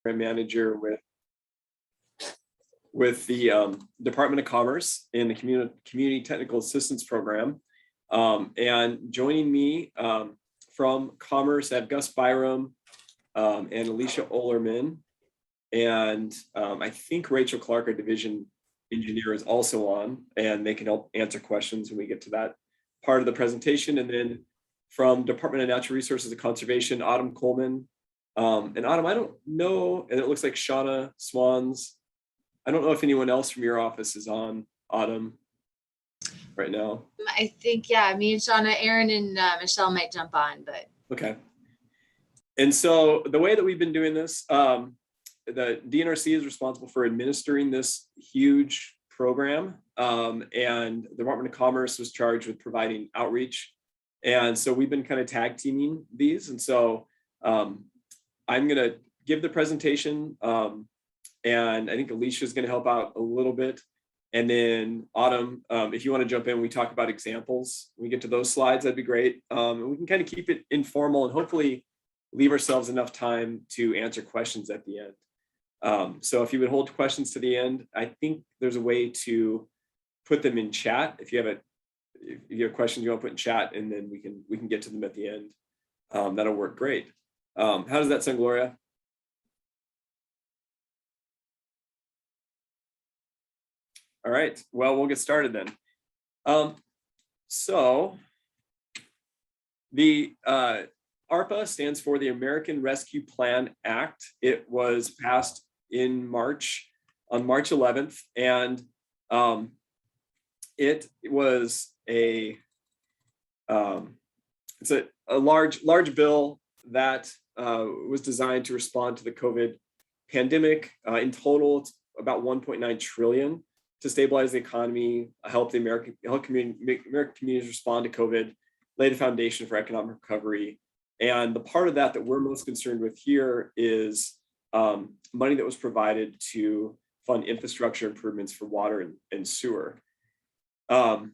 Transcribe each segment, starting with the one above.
manager with the Department of Commerce in the Community Technical Assistance Program. And joining me from Commerce, I have Gus Byram and Alicia Olerman. And I think Rachel Clark, our division engineer, is also on, and they can help answer questions when we get to that part of the presentation. And then from Department of Natural Resources and Conservation, Autumn Coleman. And Autumn, I don't know, and it looks like Shauna Swans. I don't know if anyone else from your office is on, Autumn, right now. I think, yeah, me and Shauna, Aaron, and Michelle might jump on, but. Okay. And so the way that we've been doing this, the DNRC is responsible for administering this huge program, and the Department of Commerce was charged with providing outreach. And so we've been kind of tag teaming these. And so I'm going to give the presentation, and I think Alicia is going to help out a little bit. And then Autumn, if you want to jump in, we talk about examples. When we get to those slides, that'd be great. And we can kind of keep it informal and hopefully leave ourselves enough time to answer questions at the end. So if you would hold questions to the end, I think there's a way to put them in chat. If you have questions you want to put in chat, and then we can get to them at the end. That'll work great. How does that sound, Gloria? All right, well, we'll get started then. So the ARPA stands for the American Rescue Plan Act. It was passed on March 11th, and it was it's a large bill that was designed to respond to the COVID pandemic. In total, it's about 1.9 trillion to stabilize the economy, help American communities respond to COVID, lay the foundation for economic recovery. And the part of that we're most concerned with here is money that was provided to fund infrastructure improvements for water and sewer. Of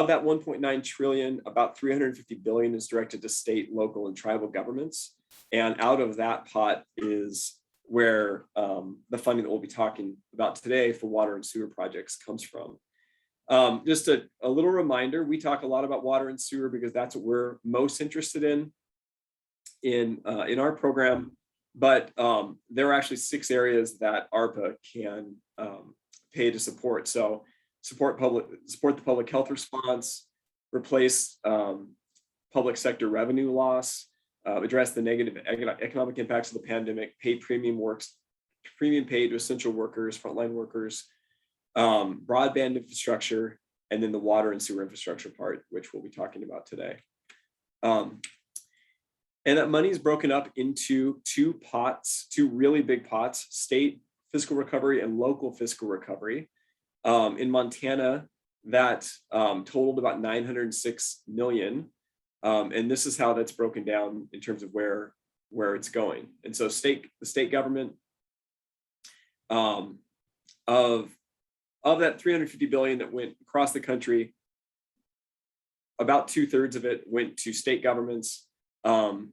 that 1.9 trillion, about 350 billion is directed to state, local, and tribal governments. And out of that pot is where the funding that we'll be talking about today for water and sewer projects comes from. Just a little reminder, we talk a lot about water and sewer because that's what we're most interested in our program, but there are actually 6 areas that ARPA can pay to support. So support the public health response, replace public sector revenue loss, address the negative economic impacts of the pandemic, pay premium pay to essential workers, frontline workers, broadband infrastructure, and then the water and sewer infrastructure part, which we'll be talking about today. And that money is broken up into 2 really big pots: state fiscal recovery and local fiscal recovery. In Montana, that totaled about 906 million. And this is how that's broken down in terms of where it's going. And so the state government, of that 350 billion that went across the country, about 2/3 of it went to state governments, and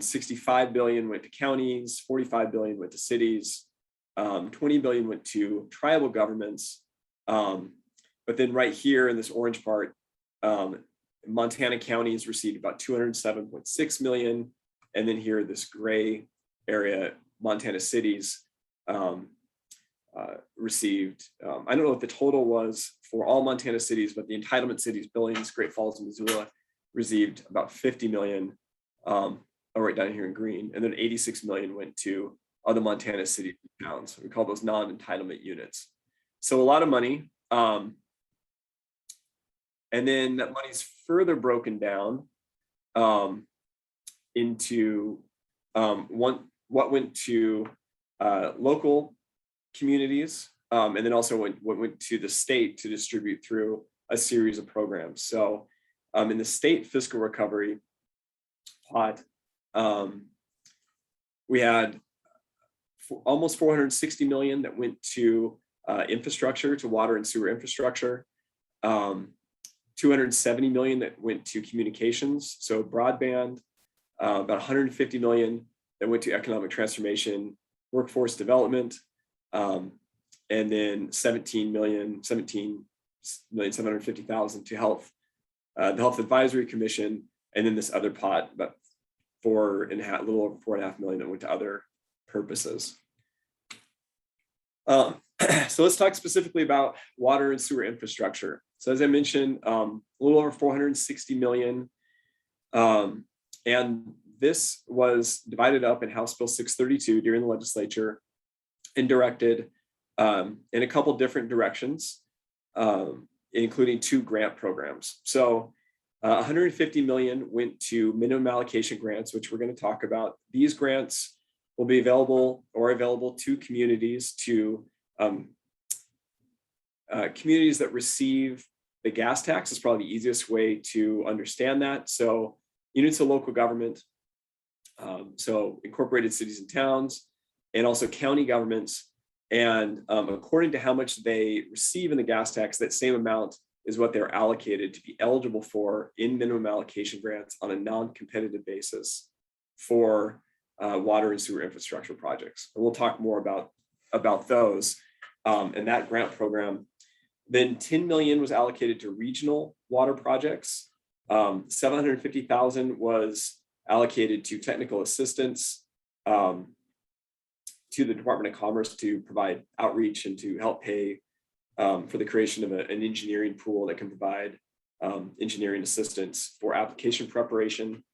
65 billion went to counties, 45 billion went to cities, 20 billion went to tribal governments. But then right here in this orange part, Montana counties received about 207.6 million. And then here, this gray area, Montana cities received, I don't know what the total was for all Montana cities, but the entitlement cities, Billings, Great Falls, and Missoula, received about 50 million, right down here in green. And then 86 million went to other Montana cities and towns. We call those non-entitlement units. So a lot of money. And then that money's further broken down into what went to local communities, and then also what went to the state to distribute through a series of programs. So in the state fiscal recovery pot, we had almost 460 million that went to infrastructure, to water and sewer infrastructure. 270 million that went to communications, so broadband, about 150 million that went to economic transformation, workforce development, and then 17,750,000 to health, the Health Advisory Commission, and then this other pot, about a little over $4.5 million that went to other purposes. So let's talk specifically about water and sewer infrastructure. So as I mentioned, a little over 460 million. And this was divided up in House Bill 632 during the legislature and directed in a couple different directions, including 2 grant programs. So 150 million went to minimum allocation grants, which we're going to talk about. These grants will be available to communities, communities that receive the gas tax is probably the easiest way to understand that. So units of local government, so incorporated cities and towns, and also county governments. And according to how much they receive in the gas tax, that same amount is what they're allocated to be eligible for in minimum allocation grants on a non-competitive basis for water and sewer infrastructure projects. And we'll talk more about those and that grant program. Then 10 million was allocated to regional water projects. 750,000 was allocated to technical assistance to the Department of Commerce to provide outreach and to help pay for the creation of an engineering pool that can provide engineering assistance for application preparation.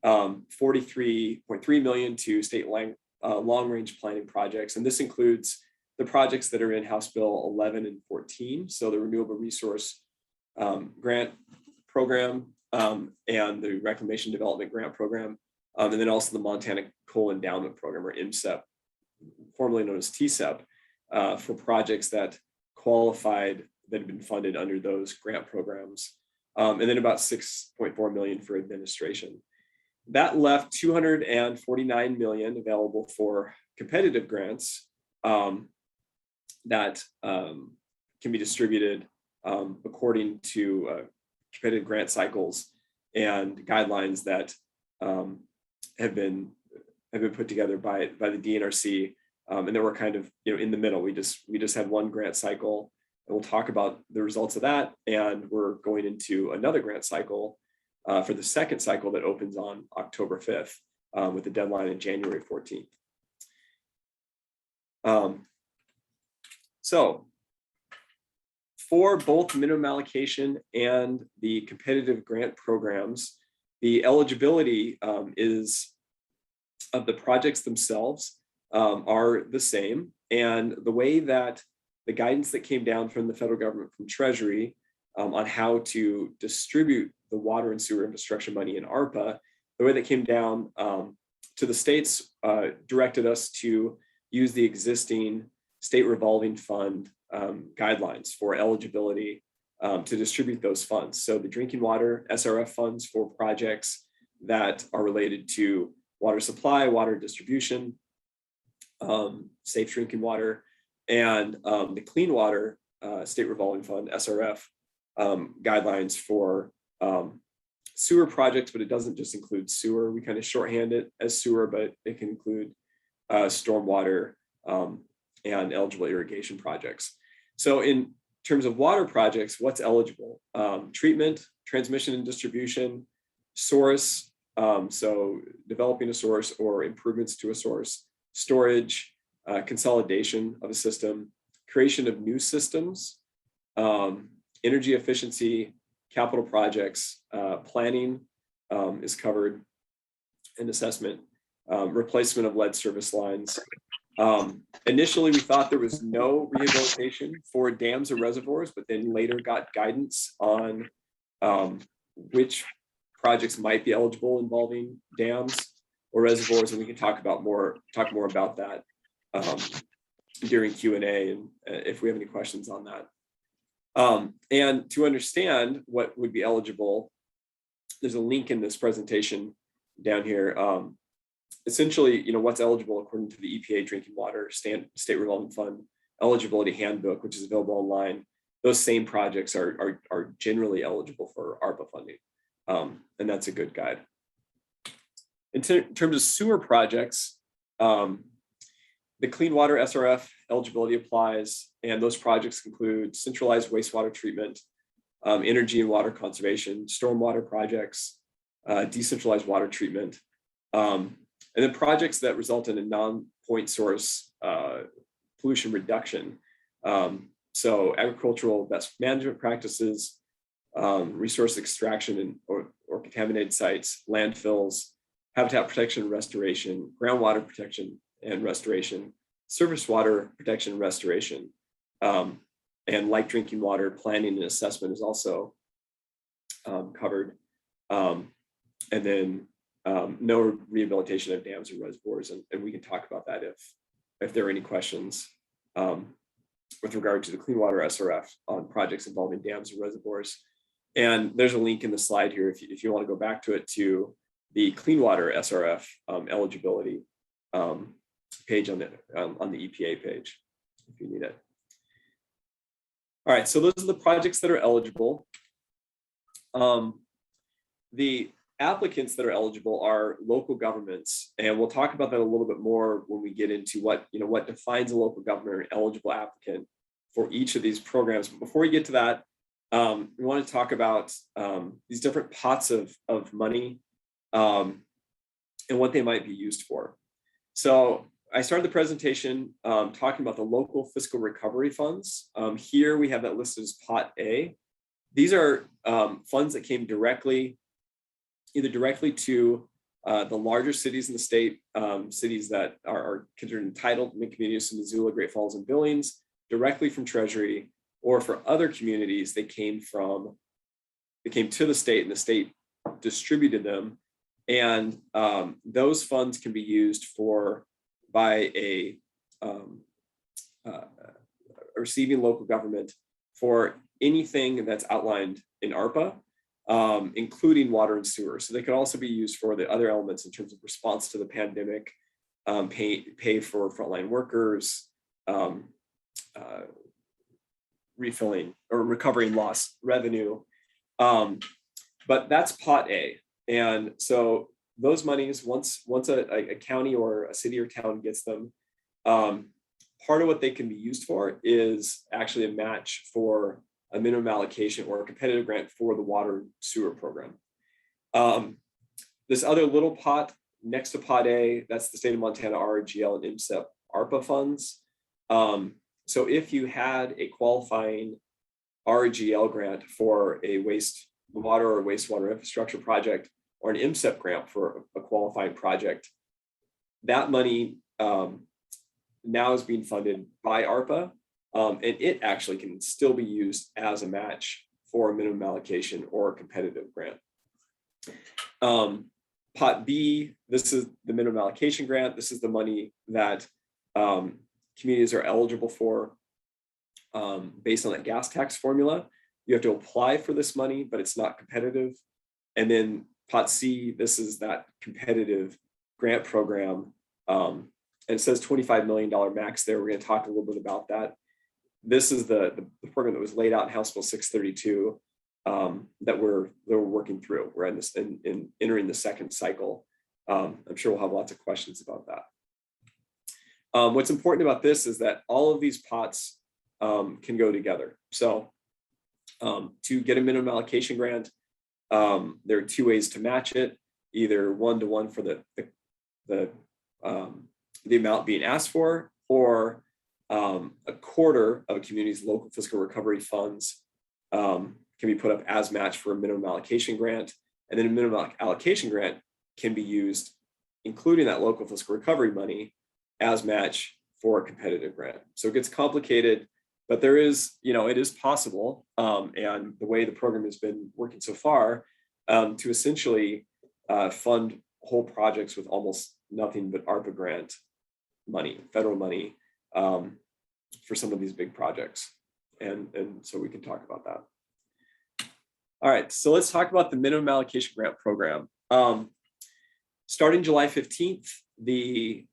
43.3 million to state long-range planning projects. And this includes the projects that are in House Bill 11 and 14. So the Renewable Resource Grant Program and the Reclamation Development Grant Program, and then also the Montana Coal Endowment Program, or MSEP, formerly known as TSEP, for projects that qualified, that have been funded under those grant programs. And then about 6.4 million for administration. That left 249 million available for competitive grants that can be distributed according to competitive grant cycles and guidelines that have been put together by the DNRC, and then we're kind of in the middle. We just had one grant cycle, and we'll talk about the results of that. And we're going into another grant cycle for the second cycle that opens on October 5th with the deadline in January 14th. So for both minimum allocation and the competitive grant programs, the eligibility is of the projects themselves are the same. And the way that the guidance that came down from the federal government, from Treasury, on how to distribute the water and sewer infrastructure money in ARPA, the way that came down to the states directed us to use the existing state revolving fund guidelines for eligibility to distribute those funds. So the drinking water SRF funds for projects that are related to water supply, water distribution, safe drinking water, and the clean water state revolving fund SRF guidelines for sewer projects, but it doesn't just include sewer. We kind of shorthand it as sewer, but it can include stormwater and eligible irrigation projects. So in terms of water projects, what's eligible? Treatment, transmission and distribution, source, so developing a source or improvements to a source, storage, consolidation of a system, creation of new systems, energy efficiency, capital projects, planning is covered, and assessment, replacement of lead service lines. Initially, we thought there was no rehabilitation for dams or reservoirs, but then later got guidance on which projects might be eligible involving dams or reservoirs, and we can talk more about that during Q&A, and if we have any questions on that. And to understand what would be eligible, there's a link in this presentation down here. Essentially, what's eligible according to the EPA Drinking Water State Revolving Fund Eligibility Handbook, which is available online. Those same projects are generally eligible for ARPA funding, and that's a good guide. In terms of sewer projects, the Clean Water SRF eligibility applies, and those projects include centralized wastewater treatment, energy and water conservation, stormwater projects, decentralized water treatment, and then projects that result in a non-point source pollution reduction. So agricultural best management practices, resource extraction or contaminated sites, landfills, habitat protection and restoration, groundwater protection and restoration, surface water protection and restoration, and light drinking water planning and assessment is also covered. And then no rehabilitation of dams or reservoirs, and we can talk about that if there are any questions with regard to the Clean Water SRF on projects involving dams and reservoirs. And there's a link in the slide here if you want to go back to it, to the Clean Water SRF eligibility page on the EPA page if you need it. All right, so those are the projects that are eligible. The applicants that are eligible are local governments, and we'll talk about that a little bit more when we get into what defines a local government or eligible applicant for each of these programs. But before we get to that, we want to talk about these different pots of money and what they might be used for. So I started the presentation talking about the local fiscal recovery funds. Here we have that listed as Pot A. These are funds that came either directly to the larger cities in the state, cities that are considered entitled, mid-communities in Missoula, Great Falls, and Billings, directly from Treasury, or for other communities, they came to the state and the state distributed them. And those funds can be used by a receiving local government for anything that's outlined in ARPA, including water and sewer. So they could also be used for the other elements in terms of response to the pandemic, pay for frontline workers, refilling or recovering lost revenue. But that's Pot A. And so those monies, once a county or a city or town gets them, part of what they can be used for is actually a match for a minimum allocation or a competitive grant for the water and sewer program. This other little pot next to Pot A, that's the state of Montana RGL and MT ARPA funds. So if you had a qualifying RGL grant for a wastewater or wastewater infrastructure project, or an MCEP grant for a qualifying project, that money now is being funded by ARPA, and it actually can still be used as a match for a minimum allocation or a competitive grant. Pot B, this is the minimum allocation grant. This is the money that communities are eligible for based on that gas tax formula. You have to apply for this money, but it's not competitive. And then Pot C, this is that competitive grant program. And it says $25 million max there. We're going to talk a little bit about that. This is the program that was laid out in House Bill 632 that we're working through. We're in entering the second cycle. I'm sure we'll have lots of questions about that. What's important about this is that all of these pots can go together. So to get a minimum allocation grant, there are two ways to match it: either 1-to-1 for the amount being asked for, or a quarter of a community's local fiscal recovery funds can be put up as match for a minimum allocation grant. And then a minimum allocation grant can be used, including that local fiscal recovery money, as match for a competitive grant. So it gets complicated, but there is, it is possible, and the way the program has been working so far, to essentially fund whole projects with almost nothing but ARPA grant money, federal money, for some of these big projects. And so we can talk about that. All right, so let's talk about the minimum allocation grant program. Starting July 15th, the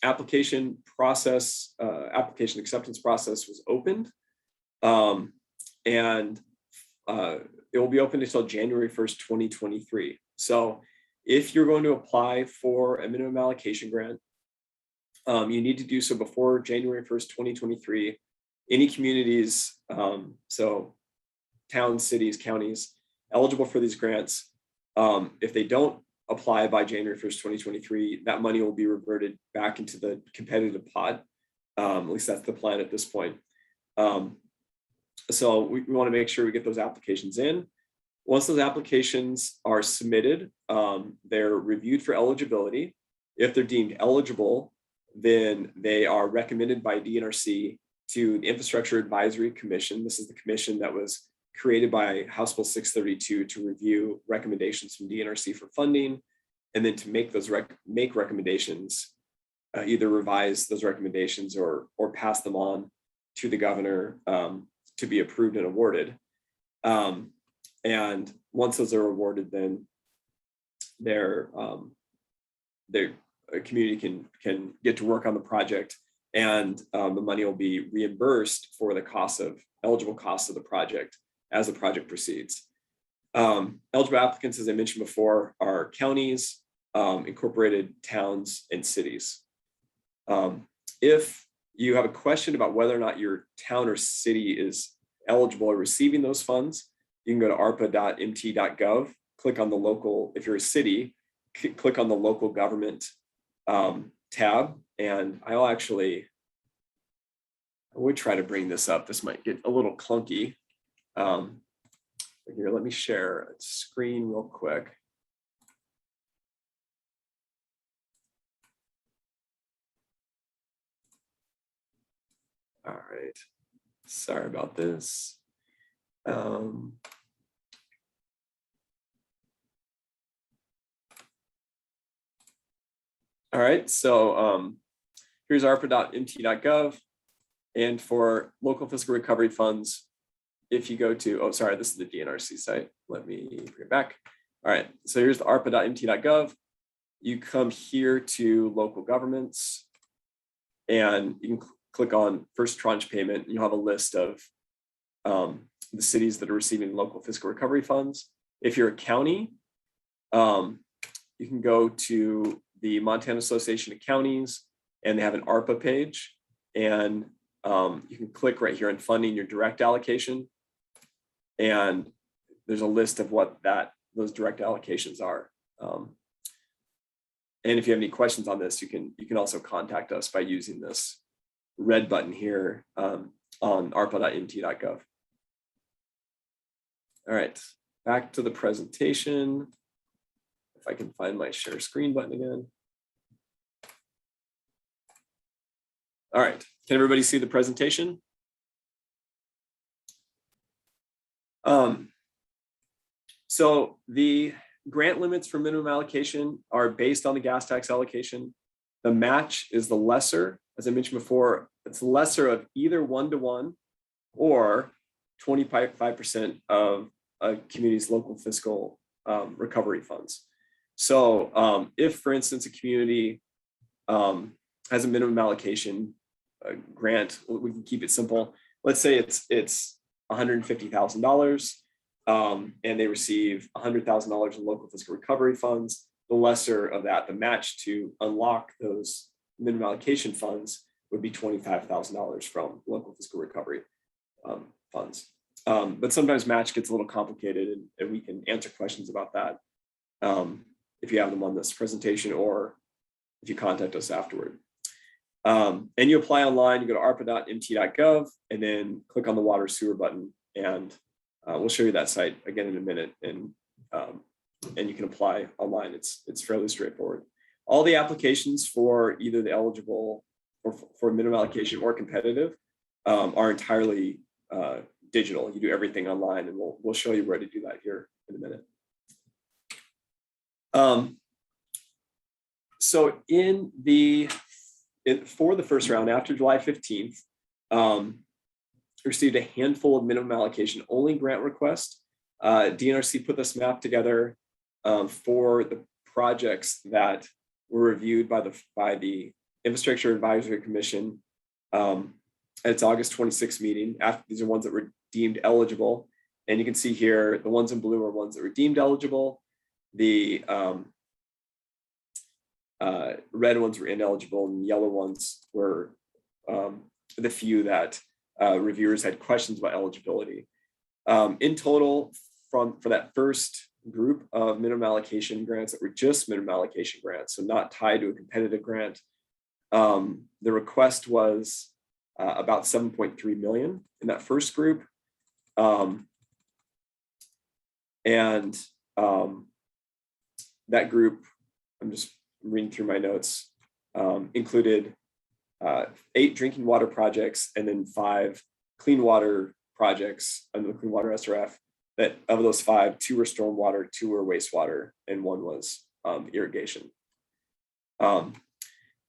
application acceptance process was opened, and it will be open until January 1st, 2023. So If you're going to apply for a minimum allocation grant, you need to do so before January 1st, 2023. Any communities, so towns, cities, counties, eligible for these grants, if they don't apply by January 1st, 2023, that money will be reverted back into the competitive pot. At least that's the plan at this point. So we want to make sure we get those applications in. Once those applications are submitted, they're reviewed for eligibility. If they're deemed eligible, then they are recommended by DNRC to the Infrastructure Advisory Commission. This is the commission that was created by House Bill 632 to review recommendations from DNRC for funding, and then to make those recommendations, either revise those recommendations or pass them on to the governor to be approved and awarded. And once those are awarded, then their community can get to work on the project, and the money will be reimbursed for the eligible costs of the project as the project proceeds. Eligible applicants, as I mentioned before, are counties, incorporated towns, and cities. If you have a question about whether or not your town or city is eligible or receiving those funds, you can go to arpa.mt.gov, click on the local, if you're a city, click on the local government tab, and I would try to bring this up. This might get a little clunky. Here, let me share a screen real quick. All right, sorry about this. All right, so here's arpa.mt.gov, and for local fiscal recovery funds, if you go to, oh, sorry, this is the DNRC site. Let me bring it back. All right, so here's the arpa.mt.gov. You come here to local governments, and you can click on first tranche payment. You'll have a list of the cities that are receiving local fiscal recovery funds. If you're a county, you can go to the Montana Association of Counties, and they have an ARPA page, and you can click right here on funding your direct allocation, and there's a list of what those direct allocations are. And if you have any questions on this, you can also contact us by using this red button here on arpa.mt.gov. All right, back to the presentation. If I can find my share screen button again. All right, can everybody see the presentation? So the grant limits for minimum allocation are based on the gas tax allocation. The match is the lesser, as I mentioned before, it's lesser of either 1-to-1 or 25% of a community's local fiscal recovery funds. So if, for instance, a community has a minimum allocation grant, we can keep it simple. Let's say it's $150,000 and they receive $100,000 in local fiscal recovery funds. The lesser of that, the match to unlock those minimum allocation funds would be $25,000 from local fiscal recovery funds. But sometimes match gets a little complicated, and we can answer questions about that if you have them on this presentation or if you contact us afterward. And you apply online, you go to arpa.mt.gov and then click on the water sewer button, and we'll show you that site again in a minute, and you can apply online. It's fairly straightforward. All the applications for either the eligible or for minimum allocation or competitive are entirely digital. You do everything online, and we'll show you where to do that here in a minute. So for the first round, after July 15th, received a handful of minimum allocation only grant requests. DNRC put this map together for the projects that were reviewed by the Infrastructure Advisory Commission at its August 26th meeting. These are ones that were deemed eligible, and you can see here the ones in blue are ones that were deemed eligible. The red ones were ineligible and yellow ones were the few that reviewers had questions about eligibility. In total, for that first group of minimum allocation grants that were just minimum allocation grants, so not tied to a competitive grant, the request was about 7.3 million in that first group. That group, I'm just reading through my notes, included 8 drinking water projects and then 5 clean water projects under the Clean Water SRF. That of those 5, 2 were stormwater, 2 were wastewater, and 1 was irrigation.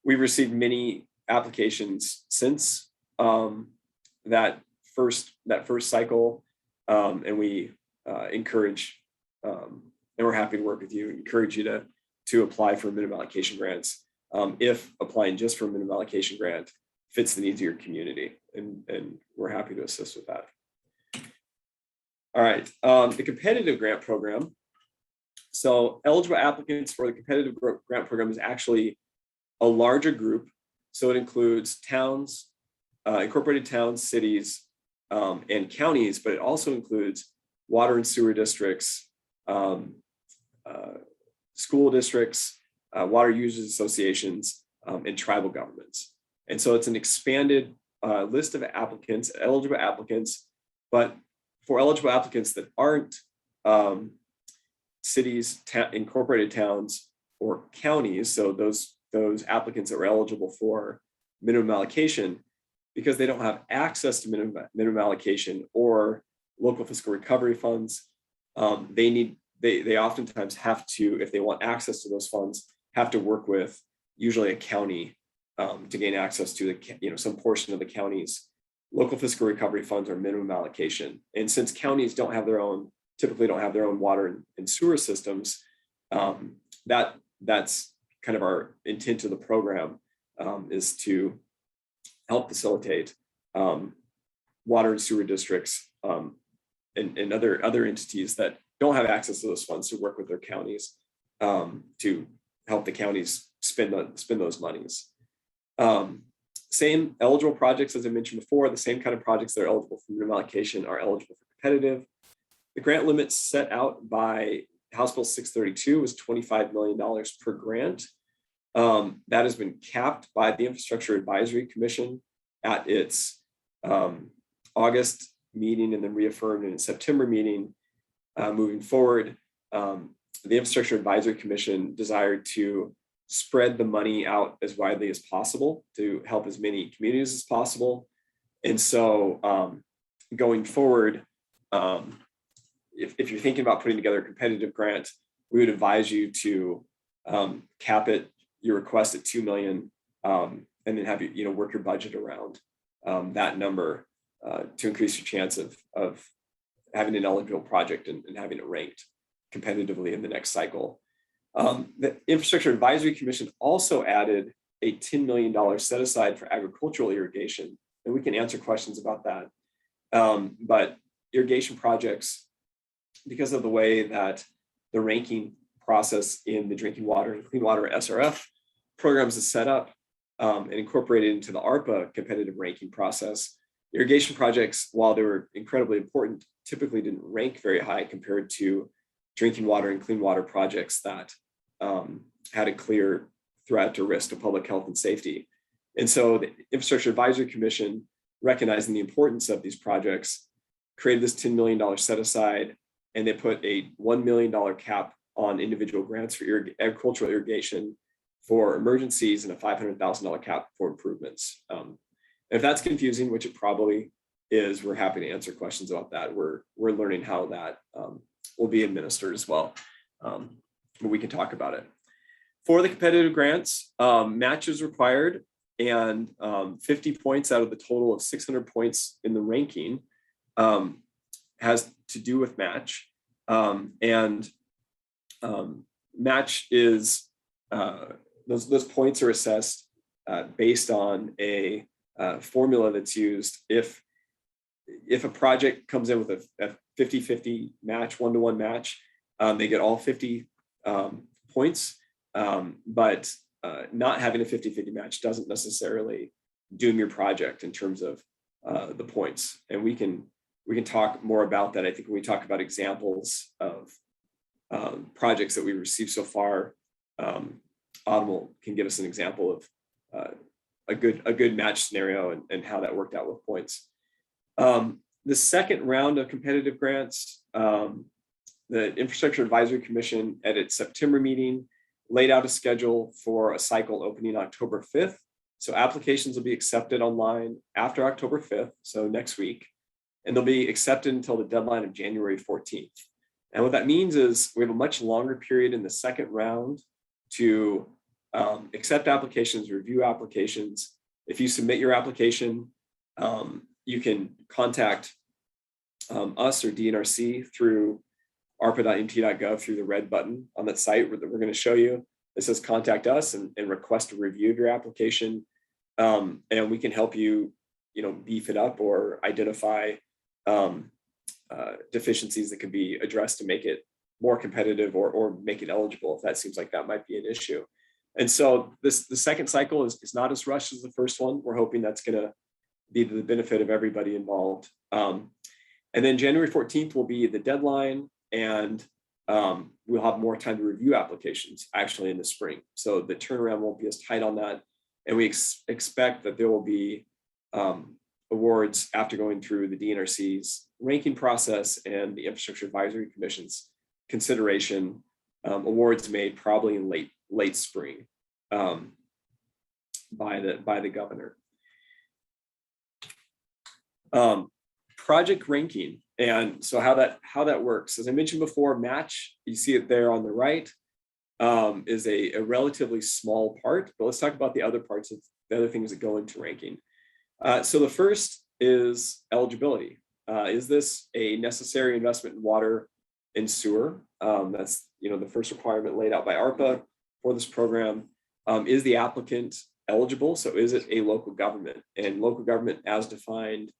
We've received many applications since that first cycle, and we encourage, and we're happy to work with you. Encourage you to apply for minimum allocation grants if applying just for a minimum allocation grant fits the needs of your community, and we're happy to assist with that. All right, the competitive grant program. So eligible applicants for the competitive grant program is actually a larger group. So it includes towns, incorporated towns, cities, and counties, but it also includes water and sewer districts, school districts, water users associations, and tribal governments. And so it's an expanded list of applicants, eligible applicants, but for eligible applicants that aren't cities, incorporated towns, or counties, so those applicants that were eligible for minimum allocation, because they don't have access to minimum allocation or local fiscal recovery funds, they oftentimes have to, if they want access to those funds, have to work with usually a county to gain access to some portion of the county's local fiscal recovery funds or minimum allocation. And since counties typically don't have their own water and sewer systems, that's kind of our intent of the program, is to help facilitate water and sewer districts and other entities that don't have access to those funds to work with their counties to help the counties spend those monies. Same eligible projects as I mentioned before, the same kind of projects that are eligible for minimum allocation are eligible for competitive. The grant limit set out by House Bill 632 was $25 million per grant. That has been capped by the Infrastructure Advisory Commission at its August meeting and then reaffirmed in its September meeting. Moving forward, the Infrastructure Advisory Commission desired to spread the money out as widely as possible to help as many communities as possible. And so going forward, if you're thinking about putting together a competitive grant, we would advise you to cap your request at $2 million, and then have you work your budget around that number to increase your chance of having an eligible project and having it ranked competitively in the next cycle. The Infrastructure Advisory Commission also added a $10 million set aside for agricultural irrigation, and we can answer questions about that. But irrigation projects, because of the way that the ranking process in the drinking water and clean water SRF programs is set up and incorporated into the ARPA competitive ranking process, irrigation projects, while they were incredibly important, typically didn't rank very high compared to drinking water and clean water projects that had a clear threat or risk to public health and safety. And so the Infrastructure Advisory Commission, recognizing the importance of these projects, created this $10 million set aside, and they put a $1 million cap on individual grants for agricultural irrigation for emergencies and a $500,000 cap for improvements. If that's confusing, which it probably is, we're happy to answer questions about that. We're learning how that will be administered as well. But we can talk about it. For the competitive grants, match is required, and 50 points out of the total of 600 points in the ranking has to do with match. Match is, those points are assessed based on a formula that's used. If a project comes in with a 50-50 match, 1-to-1 match, they get all 50 points. But not having a 50-50 match doesn't necessarily doom your project in terms of the points. And we can talk more about that. I think when we talk about examples of projects that we received so far, Autumn can give us an example of a good match scenario and how that worked out with points. The second round of competitive grants, the Infrastructure Advisory Commission at its September meeting laid out a schedule for a cycle opening October 5th. So applications will be accepted online after October 5th, so next week, and they'll be accepted until the deadline of January 14th. And what that means is we have a much longer period in the second round to accept applications, review applications. If you submit your application, you can contact us or DNRC through arpa.mt.gov through the red button on that site that we're going to show you. It says contact us and request a review of your application. And we can help you, beef it up or identify deficiencies that could be addressed to make it more competitive or make it eligible if that seems like that might be an issue. And so the second cycle is not as rushed as the first one. We're hoping that's going to be to the benefit of everybody involved. And then January 14th will be the deadline, and we'll have more time to review applications actually in the spring. So the turnaround won't be as tight on that. And we expect that there will be awards after going through the DNRC's ranking process and the Infrastructure Advisory Commission's consideration, awards made probably in late spring by the governor. Project ranking. And so how that works, as I mentioned before, match, you see it there on the right, is a relatively small part, but let's talk about the other parts of the other things that go into ranking. So the first is eligibility. Is this a necessary investment in water and sewer? That's the first requirement laid out by ARPA for this program. Is the applicant eligible? So is it a local government? And local government as defined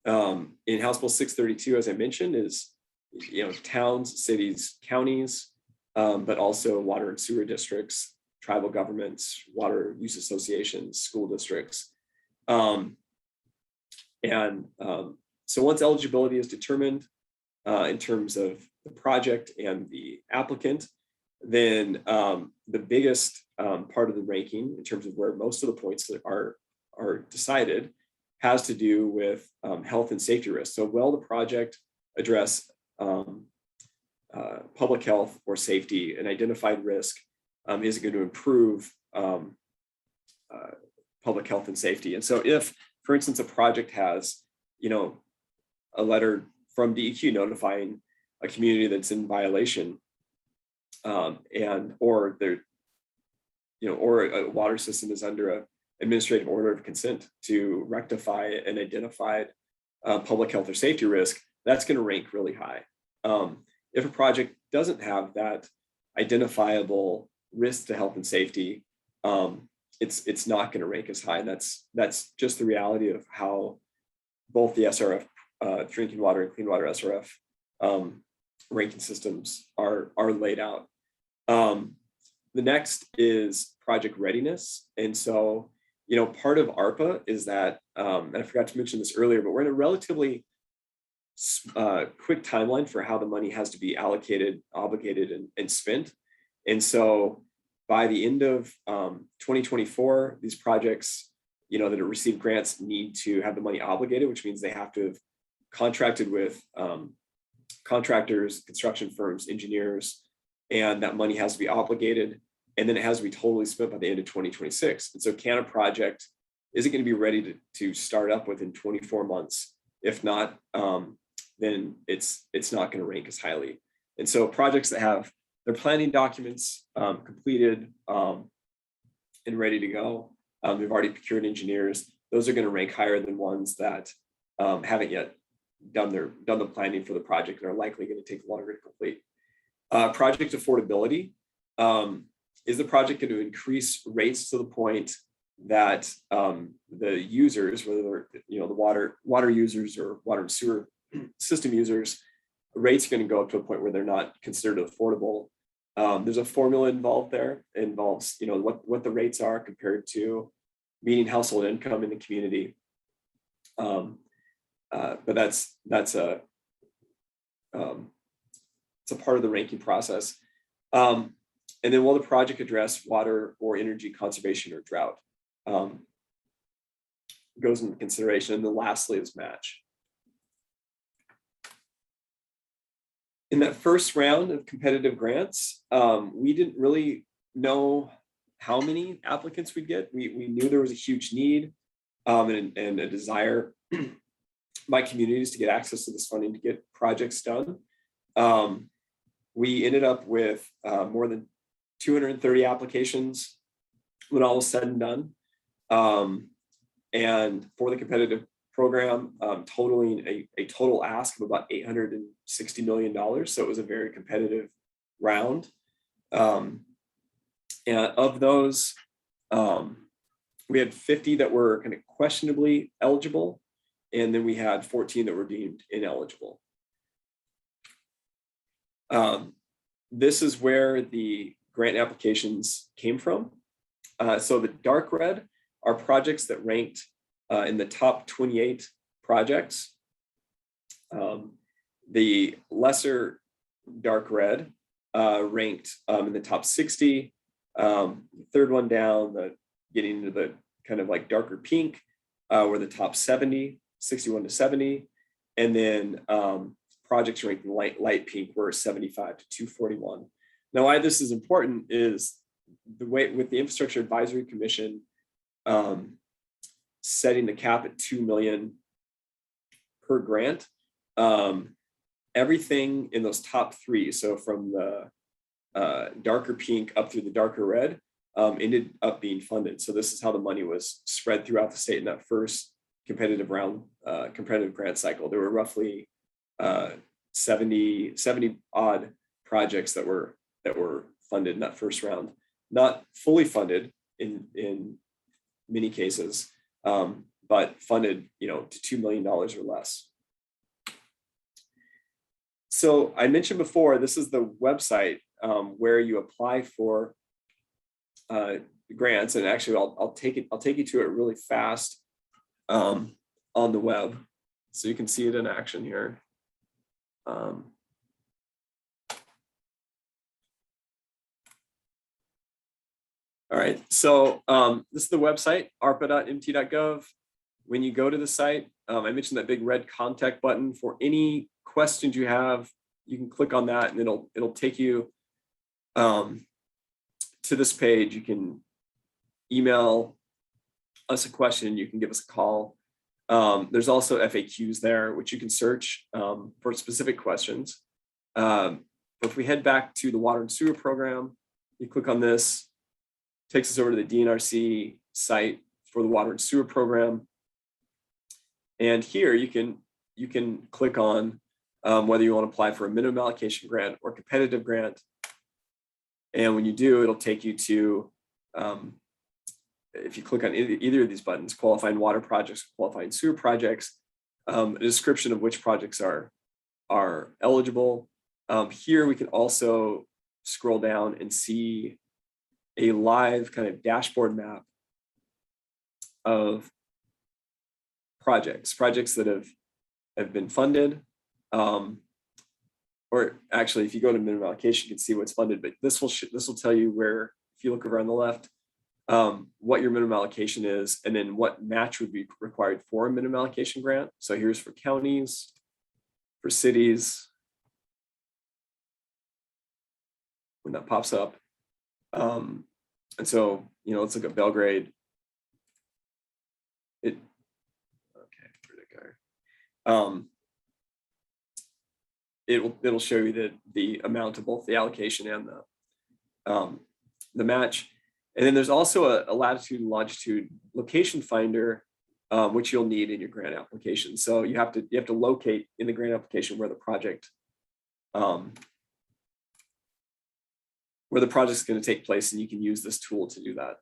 in House Bill 632, as I mentioned, is towns, cities, counties, but also water and sewer districts, tribal governments, water use associations, school districts. So once eligibility is determined in terms of the project and the applicant, then the biggest part of the ranking in terms of where most of the points are decided has to do with health and safety risks. So will the project address public health or safety, an identified risk? Is it going to improve public health and safety? And so if, for instance, a project has, a letter from DEQ notifying a community that's in violation, or a water system is under a administrative order of consent to rectify an identified public health or safety risk, that's going to rank really high. If a project doesn't have that identifiable risk to health and safety, it's not going to rank as high. And that's just the reality of how both the SRF drinking water and clean water SRF ranking systems are laid out. The next is project readiness. And so, part of ARPA is that, and I forgot to mention this earlier, but we're in a relatively quick timeline for how the money has to be allocated, obligated, and spent. And so by the end of 2024, these projects, that have received grants need to have the money obligated, which means they have to have contracted with contractors, construction firms, engineers, and that money has to be obligated. And then it has to be totally spent by the end of 2026. And so can a project, is it going to be ready to start up within 24 months? If not, then it's not going to rank as highly. And so projects that have their planning documents completed and ready to go, they've already procured engineers, those are going to rank higher than ones that haven't yet done the planning for the project and are likely going to take longer to complete. Project affordability. Is the project going to increase rates to the point that the users, whether they're the water users or water and sewer system users, rates are going to go up to a point where they're not considered affordable There's a formula involved there. It involves, what the rates are compared to median household income in the community. But that's it's a part of the ranking process. And then will the project address water or energy conservation or drought? Goes into consideration. And then lastly is match. In that first round of competitive grants, we didn't really know how many applicants we'd get. We knew there was a huge need and a desire by communities to get access to this funding to get projects done. We ended up with more than 230 applications when all was said and done. And for the competitive program, totaling a total ask of about $860 million. So it was a very competitive round. And of those, we had 50 that were kind of questionably eligible, and then we had 14 that were deemed ineligible. This is where the grant applications came from. So the dark red are projects that ranked in the top 28 projects. The lesser dark red ranked in the top 60. Third one down, getting into the kind of like darker pink, were the top 70, 61 to 70. And then projects ranked in light pink were 75 to 241. Now, why this is important is the way with the Infrastructure Advisory Commission setting the cap at 2 million per grant. Everything in those top three, so from the darker pink up through the darker red, ended up being funded. So this is how the money was spread throughout the state in that first competitive round, competitive grant cycle. There were roughly 70 odd projects that were funded in that first round, not fully funded in many cases, but funded, to $2 million or less. So I mentioned before, this is the website where you apply for grants, and actually I'll take you to it really fast on the web, so you can see it in action here. All right, so this is the website, arpa.mt.gov. When you go to the site, I mentioned that big red contact button. For any questions you have, you can click on that and it'll take you to this page. You can email us a question, you can give us a call. There's also FAQs there, which you can search for specific questions. But if we head back to the water and sewer program, you click on this, takes us over to the DNRC site for the water and sewer program. And here you can click on whether you want to apply for a minimum allocation grant or competitive grant. And when you do, it'll take you to, if you click on either of these buttons, qualifying water projects, qualifying sewer projects, a description of which projects are eligible. Here we can also scroll down and see a live kind of dashboard map of projects that have been funded. Or actually, if you go to minimum allocation, you can see what's funded, but this will tell you where, if you look over on the left, what your minimum allocation is, and then what match would be required for a minimum allocation grant. So here's for counties, for cities, when that pops up. And so, let's look at Belgrade. Okay, where'd it go? It'll show you the amount of both the allocation and the match. And then there's also a latitude and longitude location finder, which you'll need in your grant application. So you have to locate in the grant application where the project is going to take place, and you can use this tool to do that.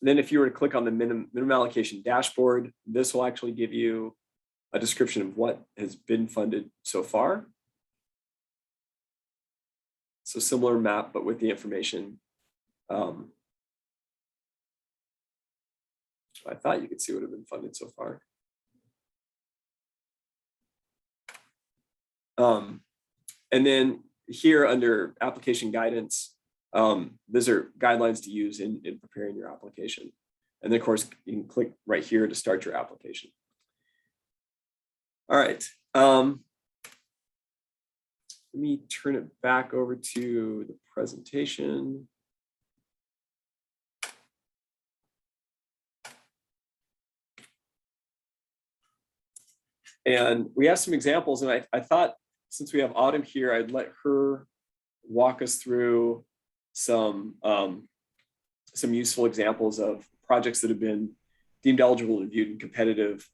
Then if you were to click on the minimum allocation dashboard, this will actually give you a description of what has been funded so far. So similar map, but with the information. I thought you could see what have been funded so far. And then here under application guidance, those are guidelines to use in preparing your application. And then of course, you can click right here to start your application. All right. Let me turn it back over to the presentation. And we have some examples, and I thought since we have Autumn here, I'd let her walk us through some useful examples of projects that have been deemed eligible, reviewed, and competitive,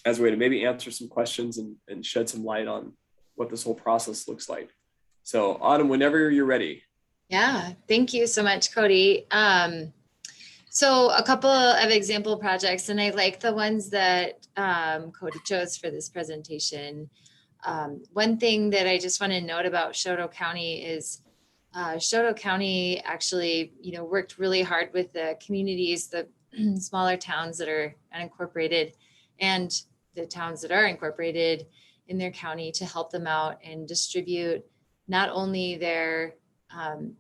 as a way to maybe answer some questions and shed some light on what this whole process looks like. So Autumn, whenever you're ready. Yeah, thank you so much, Cody. So a couple of example projects, and I like the ones that Cody chose for this presentation. One thing that I just want to note about Choteau County is Choteau County actually, worked really hard with the communities, the smaller towns that are unincorporated and the towns that are incorporated in their county to help them out and distribute not only their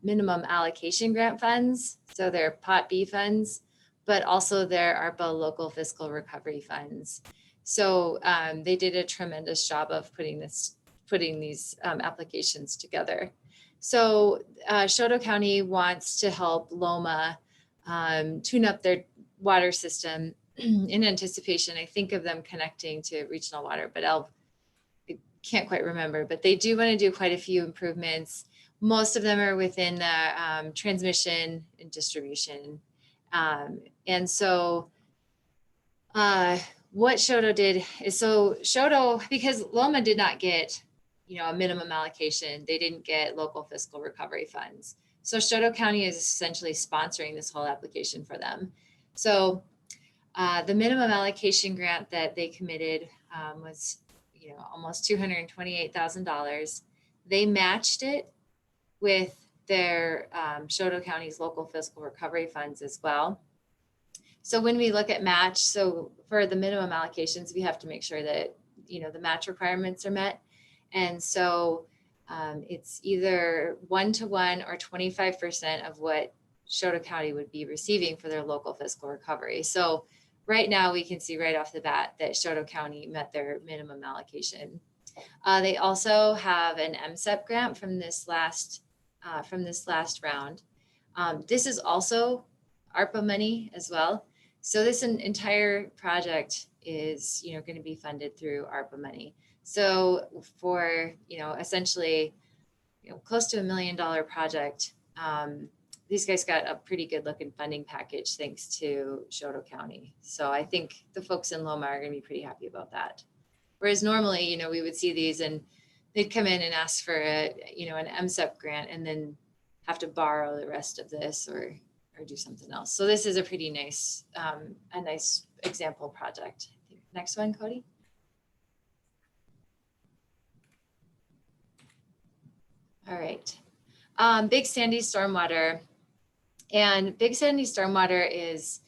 minimum allocation grant funds, so their Pot B funds, but also their ARPA local fiscal recovery funds. So they did a tremendous job of putting these applications together. So Choteau County wants to help Loma tune up their water system in anticipation. I think of them connecting to regional water, but I can't quite remember, but they do want to do quite a few improvements. Most of them are within the transmission and distribution. And so what Choteau did is, so Choteau, because Loma did not get, a minimum allocation, they didn't get local fiscal recovery funds. So Choteau County is essentially sponsoring this whole application for them. So the minimum allocation grant that they committed was, almost $228,000. They matched it with their Choteau County's local fiscal recovery funds as well. So when we look at match, so for the minimum allocations, we have to make sure that, the match requirements are met. And so it's either 1-to-1 or 25% of what Choteau County would be receiving for their local fiscal recovery. So right now we can see right off the bat that Choteau County met their minimum allocation. They also have an MCEP grant from this last round. This is also ARPA money as well. So this entire project is, going to be funded through ARPA money. So for, essentially, close to $1 million project, these guys got a pretty good looking funding package thanks to Choteau County. So I think the folks in Loma are going to be pretty happy about that. Whereas normally, we would see these and they'd come in and ask for an MCEP grant and then have to borrow the rest of this or do something else. So this is a pretty nice, a nice example project. Next one, Cody. All right. Big Sandy Stormwater. And Big Sandy Stormwater is,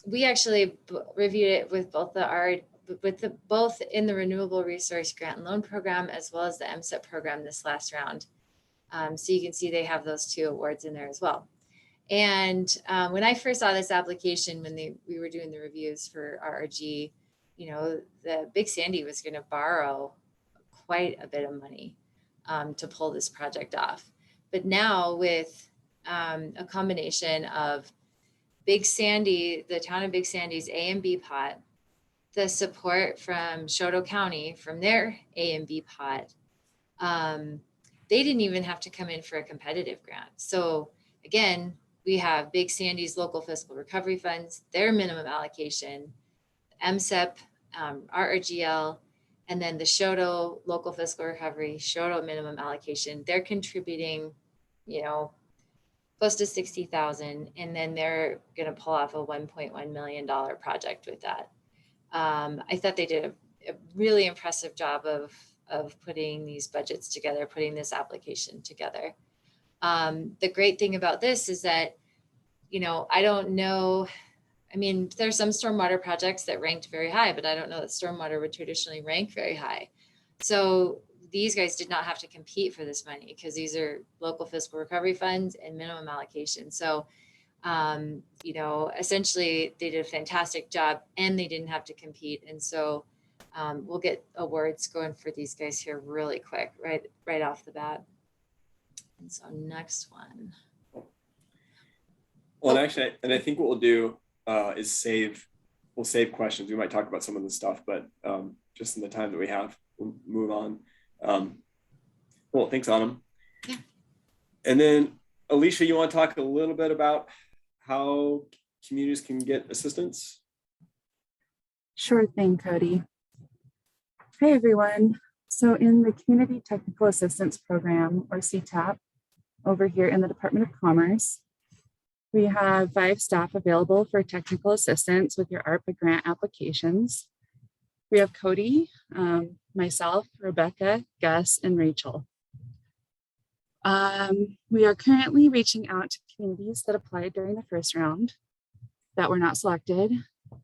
we actually reviewed it with both both in the Renewable Resource Grant and Loan Program, as well as the MCEP program this last round. So you can see they have those 2 awards in there as well. And when I first saw this application, when we were doing the reviews for RRG, the Big Sandy was going to borrow quite a bit of money to pull this project off. But now with a combination of Big Sandy, the town of Big Sandy's A and B pot, the support from Choteau County from their A and B pot, they didn't even have to come in for a competitive grant. So again, we have Big Sandy's local fiscal recovery funds, their minimum allocation, MCEP, RRGL, and then the Choteau local fiscal recovery, Choteau minimum allocation. They're contributing, close to $60,000, and then they're going to pull off a $1.1 million project with that. I thought they did a really impressive job of of putting these budgets together, putting this application together. The great thing about this is that, I don't know, I mean, there's some stormwater projects that ranked very high, but I don't know that stormwater would traditionally rank very high. So these guys did not have to compete for this money because these are local fiscal recovery funds and minimum allocation. So, essentially they did a fantastic job and they didn't have to compete. And so we'll get awards going for these guys here really quick, right off the bat. And so next one. Well, and actually, and I think what we'll do is we'll save questions. We might talk about some of the stuff, but just in the time that we have, we'll move on. Cool, thanks, Autumn. Yeah. And then Alicia, you want to talk a little bit about how communities can get assistance? Sure thing, Cody. Hey, everyone. So in the Community Technical Assistance Program, or CTAP, over here in the Department of Commerce, we have 5 staff available for technical assistance with your ARPA grant applications. We have Cody, myself, Rebecca, Gus, and Rachel. We are currently reaching out to communities that applied during the first round that were not selected.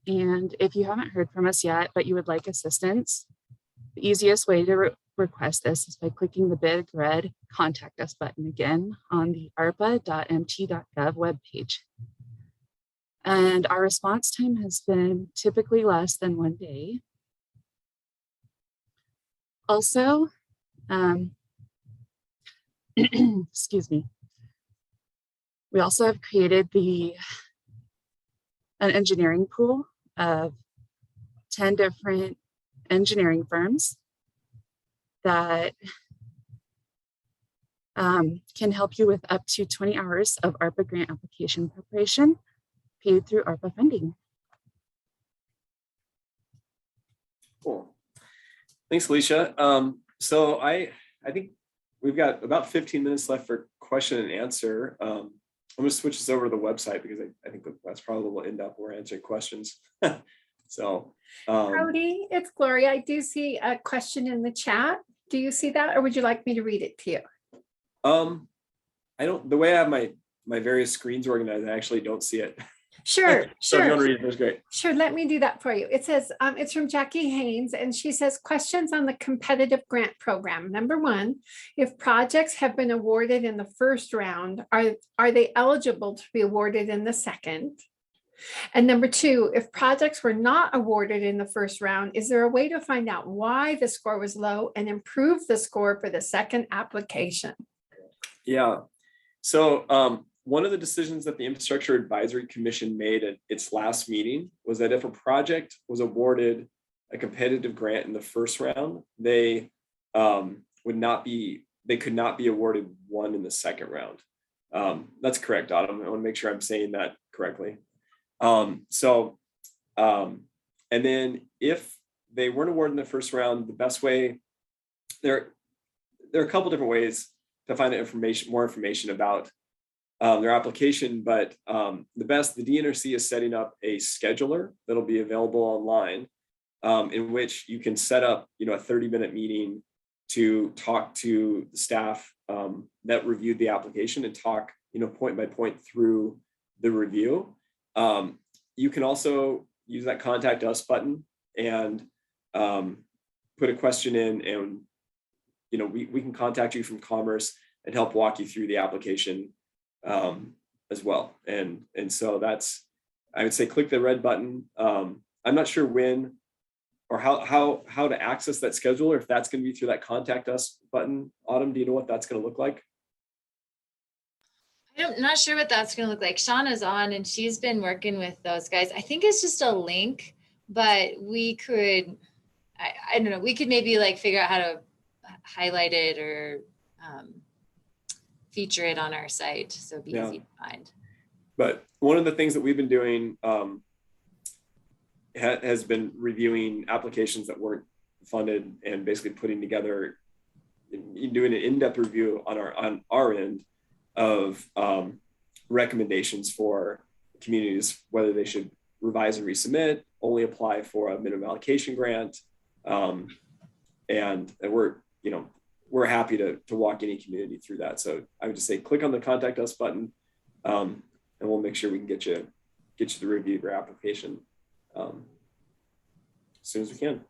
And if you haven't heard from us yet, but you would like assistance, the easiest way to request this is by clicking the big red Contact Us button again on the arpa.mt.gov webpage. And our response time has been typically less than 1 day. Also, excuse me, we also have created an engineering pool of 10 different engineering firms that can help you with up to 20 hours of ARPA grant application preparation paid through ARPA funding. Cool. Thanks, Alicia. So I think we've got about 15 minutes left for question and answer. I'm going to switch this over to the website because I think that's probably where we'll end up. We're answering questions. So, Cody, it's Gloria. I do see a question in the chat. Do you see that, or would you like me to read it to you? I don't. The way I have my various screens organized, I actually don't see it. Sure, So if you want to sure. read it, that's great. Sure, let me do that for you. It says, it's from Jackie Haynes, and she says, questions on the competitive grant program. Number 1, if projects have been awarded in the first round, are they eligible to be awarded in the second? And number 2, if projects were not awarded in the first round, is there a way to find out why the score was low and improve the score for the second application? Yeah. So one of the decisions that the Infrastructure Advisory Commission made at its last meeting was that if a project was awarded a competitive grant in the first round, they could not be awarded one in the second round. That's correct, Autumn. I want to make sure I'm saying that correctly. And then if they weren't awarded in the first round, the best way, there are a couple different ways to find more information about their application, but the DNRC is setting up a scheduler that'll be available online, in which you can set up, a 30-minute meeting to talk to the staff that reviewed the application and talk, point by point through the review. You can also use that Contact Us button and put a question in, and we can contact you from Commerce and help walk you through the application as well. And so I would say click the red button. I'm not sure when or how to access that scheduler, if that's going to be through that Contact Us button. Autumn, do you know what that's going to look like? I'm not sure what that's going to look like. Shauna's on and she's been working with those guys. I think it's just a link, but we could, I don't know, we could maybe figure out how to highlight it or feature it on our site. So it'd be easy to find. But one of the things that we've been doing has been reviewing applications that weren't funded and basically putting together, doing an in-depth review on our end of recommendations for communities, whether they should revise and resubmit, only apply for a minimum allocation grant, and we're, you know, we're happy to walk any community through that. So I would just say, click on the contact us button, and we'll make sure we can get you the review of your application as soon as we can.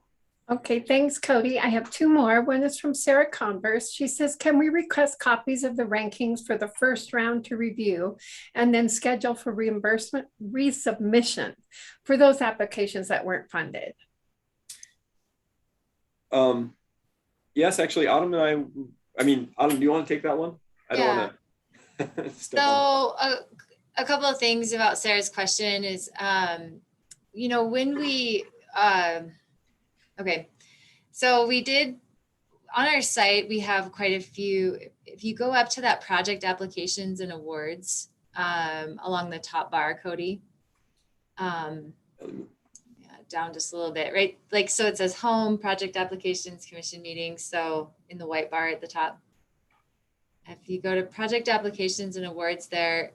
Okay, thanks, Cody. I have two more. One is from Sarah Converse. She says, can we request copies of the rankings for the first round to review and then schedule for reimbursement resubmission for those applications that weren't funded? Yes, actually, Autumn and I mean, Autumn, do you want to take that one? I don't want to. So a couple of things about Sarah's question is, you know, when we, okay, so we did, on our site, we have quite a few, if you go up to that project applications and awards, along the top bar, Cody, down just a little bit, right? Like, so it says home, project applications, commission meetings. So in the white bar at the top, if you go to project applications and awards there,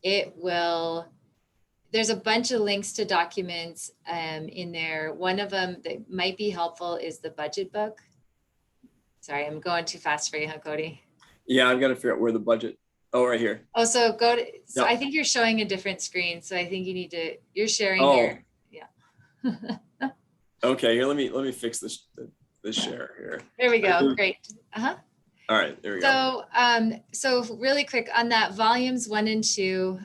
it will, there's a bunch of links to documents in there. One of them that might be helpful is the budget book. Sorry, I'm going too fast for you, huh, Cody? Yeah, I've got to figure out where the budget, oh, right here. Oh, so go to, so Yep. I think you're showing a different screen. So I think you need to, you're sharing Oh. here. Okay, here, let me fix this share here. There we go. Great. Uh-huh. All right, there we go. So, so really quick on that volumes 1 and 2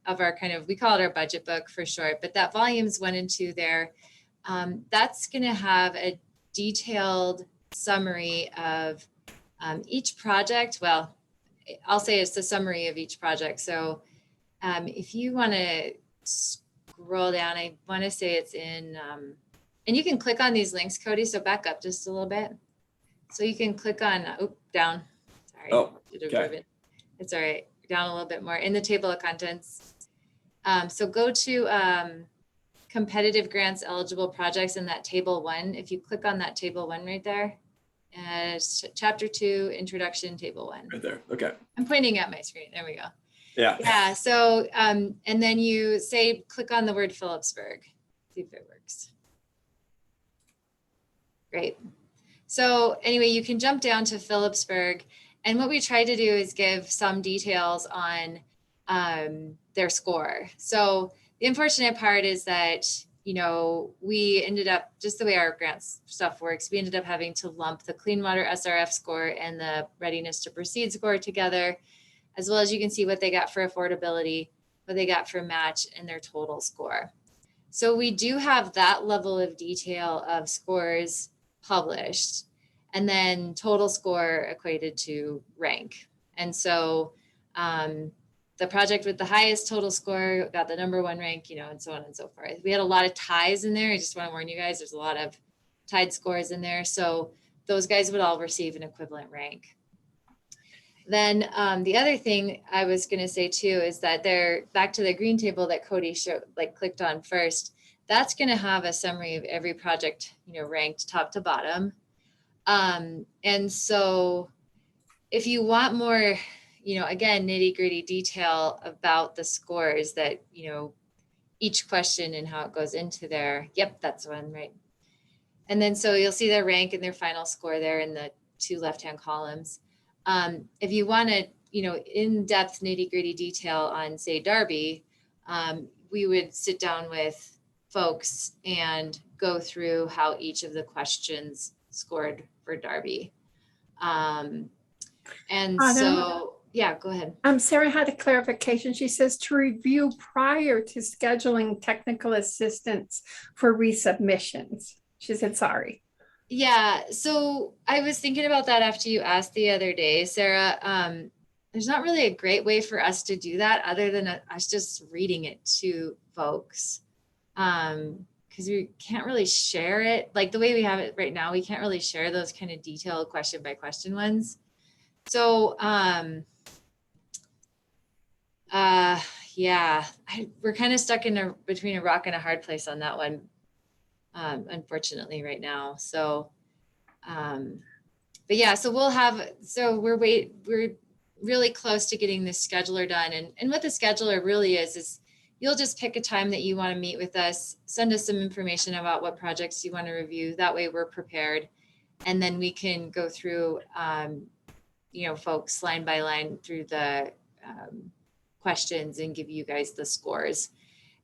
of our kind of, we call it our budget book for short, but that volumes 1 and 2 there, that's going to have a detailed summary of each project. Well, I'll say it's the summary of each project. So if you want to scroll down, I want to say it's in, and you can click on these links, Cody. So back up just a little bit. So you can click on, down. Sorry. Oh, okay. It's all right. Down a little bit more in the table of contents. So go to competitive grants eligible projects in that table 1. If you click on that table 1 right there, chapter 2, introduction, table 1. Right there. Okay. I'm pointing at my screen. There we go. Yeah. Yeah. So, and then you say, click on the word Phillipsburg, see if it works. Great. So anyway, you can jump down to Phillipsburg, and what we try to do is give some details on their score. So the unfortunate part is that, you know, we ended up, just the way our grants stuff works, we ended up having to lump the Clean Water SRF score and the Readiness to Proceed score together, as well as you can see what they got for affordability, what they got for match, and their total score. So we do have that level of detail of scores published, and then total score equated to rank. And so the project with the highest total score got the #1 rank, you know, and so on and so forth. We had a lot of ties in there. I just want to warn you guys, there's a lot of tied scores in there. So those guys would all receive an equivalent rank. Then the other thing I was going to say too is that they're back to the green table that Cody showed, like clicked on first. That's going to have a summary of every project, you know, ranked top to bottom. And so if you want more, you know, again, nitty gritty detail about the scores that, you know, each question and how it goes into there. Yep, that's one, right. And then so you'll see their rank and their final score there in the 2 left-hand columns. If you want to, you know, in-depth nitty gritty detail on, say, Darby, we would sit down with folks and go through how each of the questions scored for Darby. And so, yeah, go ahead. Sarah had a clarification. She says to review prior to scheduling technical assistance for resubmissions. She said, sorry. Yeah, so I was thinking about that after you asked the other day, Sarah. There's not really a great way for us to do that other than us just reading it to folks. Because we can't really share it like the way we have it right now. We can't really share those kind of detailed question by question ones. So, yeah, we're kind of stuck in between a rock and a hard place on that one, unfortunately right now. So, but yeah, so we're really close to getting this scheduler done. And what the scheduler really is, you'll just pick a time that you want to meet with us, send us some information about what projects you want to review. That way we're prepared. And then we can go through, folks line by line through the questions and give you guys the scores,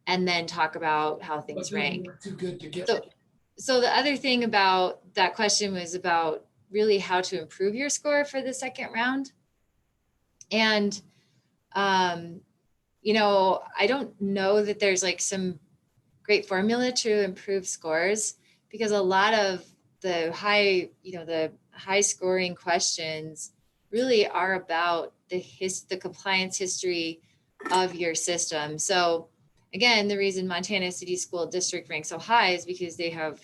and then talk about how things rank. Too good to get. So the other thing about that question was about really how to improve your score for the second round. And, I don't know that there's like some great formula to improve scores, because a lot of the high scoring questions really are about the compliance history of your system. So again, the reason Montana City School District ranks so high is because they have,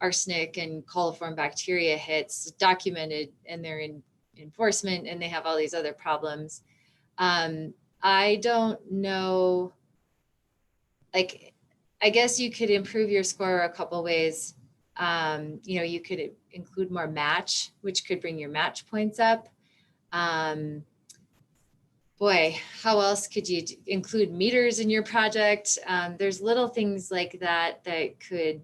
arsenic and coliform bacteria hits documented, and they're in enforcement, and they have all these other problems. I don't know, I guess you could improve your score a couple ways. You could include more match, which could bring your match points up. How else could you include meters in your project? There's little things like that could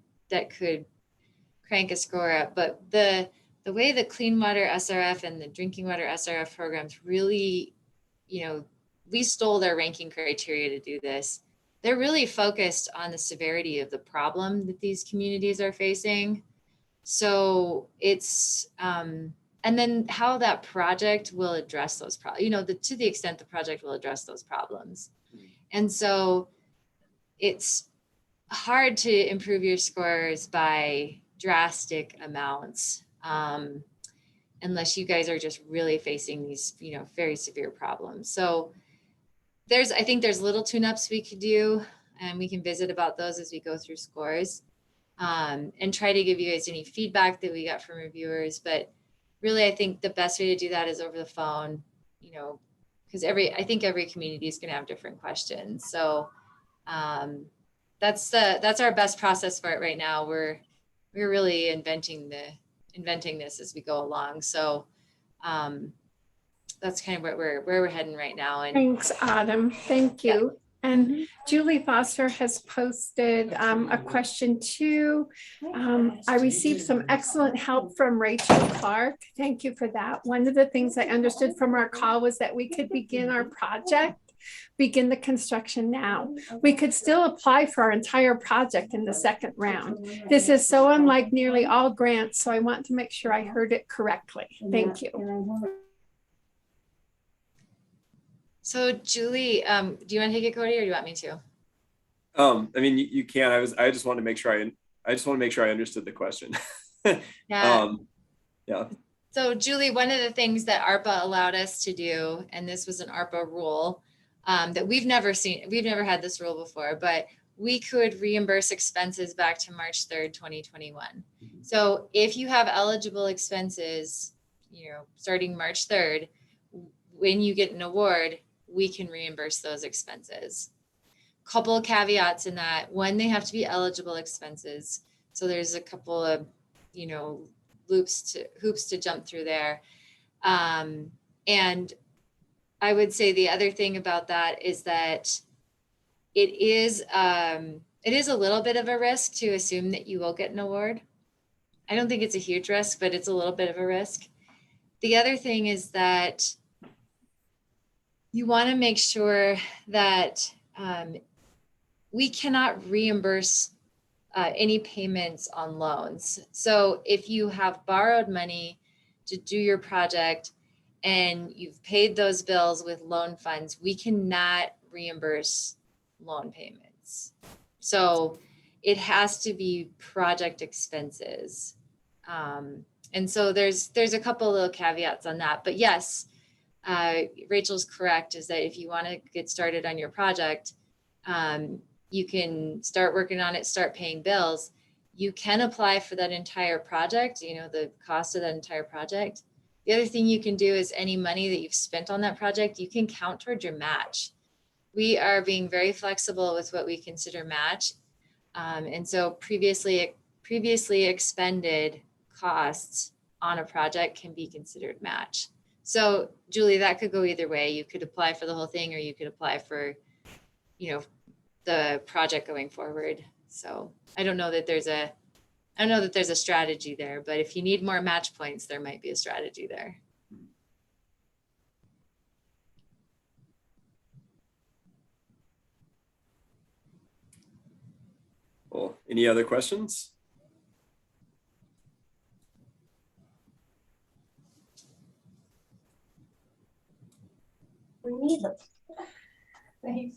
crank a score up. But the way the clean water SRF and the drinking water SRF programs really, we stole their ranking criteria to do this. They're really focused on the severity of the problem that these communities are facing. So it's, and then how that project will address those problems, to the extent the project will address those problems. And so it's hard to improve your scores by drastic amounts, unless you guys are just really facing these, very severe problems. So I think there's little tune-ups we could do, and we can visit about those as we go through scores, and try to give you guys any feedback that we got from reviewers. But really, I think the best way to do that is over the phone, because I think every community is going to have different questions. So that's our best process for it right now. We're really inventing this as we go along. So that's kind of where we're heading right now. And Thanks, Autumn. Thank you. And Julie Foster has posted a question too. I received some excellent help from Rachel Clark. Thank you for that. One of the things I understood from our call was that we could begin the construction now. We could still apply for our entire project in the second round. This is so unlike nearly all grants, so I want to make sure I heard it correctly. Thank you. so Julie, do you want to take it, Cody, or do you want me to? You can. I just wanted to make sure I understood the question. Yeah. Yeah. So Julie, one of the things that ARPA allowed us to do, and this was an ARPA rule, that we've never had this rule before, but we could reimburse expenses back to March 3rd, 2021. So if you have eligible expenses, starting March 3rd, when you get an award, we can reimburse those expenses. Couple of caveats in that: one, they have to be eligible expenses. So there's a couple of, hoops to jump through there. And I would say the other thing about that is that it is a little bit of a risk to assume that you will get an award. I don't think it's a huge risk, but it's a little bit of a risk. The other thing is that you want to make sure that we cannot reimburse any payments on loans. So if you have borrowed money to do your project and you've paid those bills with loan funds, we cannot reimburse loan payments. So it has to be project expenses. And so there's a couple little caveats on that, but yes, Rachel's correct, is that if you want to get started on your project, you can start working on it, start paying bills. You can apply for that entire project, the cost of that entire project. The other thing you can do is any money that you've spent on that project, you can count toward your match. We are being very flexible with what we consider match. And so previously expended costs on a project can be considered match. So Julie, that could go either way. You could apply for the whole thing, or you could apply for, the project going forward. So I don't know that there's a strategy there, but if you need more match points, there might be a strategy there. Well, any other questions?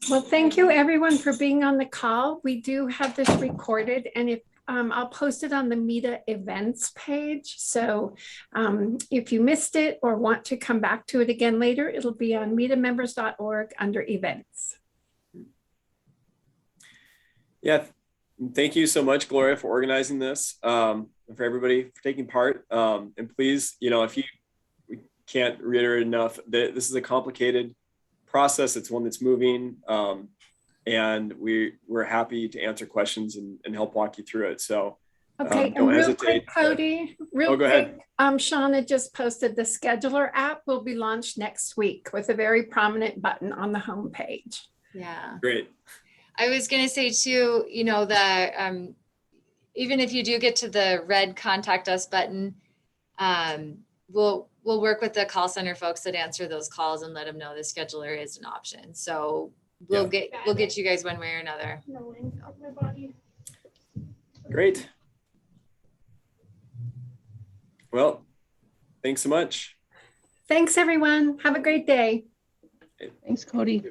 Well, thank you everyone for being on the call. We do have this recorded, and if I'll post it on the META events page. So if you missed it or want to come back to it again later, it'll be on metamembers.org under events. Yeah, thank you so much, Gloria, for organizing this, and for everybody for taking part. And please, if we can't reiterate enough that this is a complicated process. It's one that's moving, and we're happy to answer questions and help walk you through it. So Okay, don't and real hesitate. quick, Cody, real go ahead. quick, Shauna just posted the scheduler app will be launched next week with a very prominent button on the homepage. Yeah. Great. I was going to say too, even if you do get to the red contact us button, we'll work with the call center folks that answer those calls and let them know the scheduler is an option. So we'll get you guys one way or another. Great. Well, thanks so much. Thanks, everyone. Have a great day. Thanks, Cody.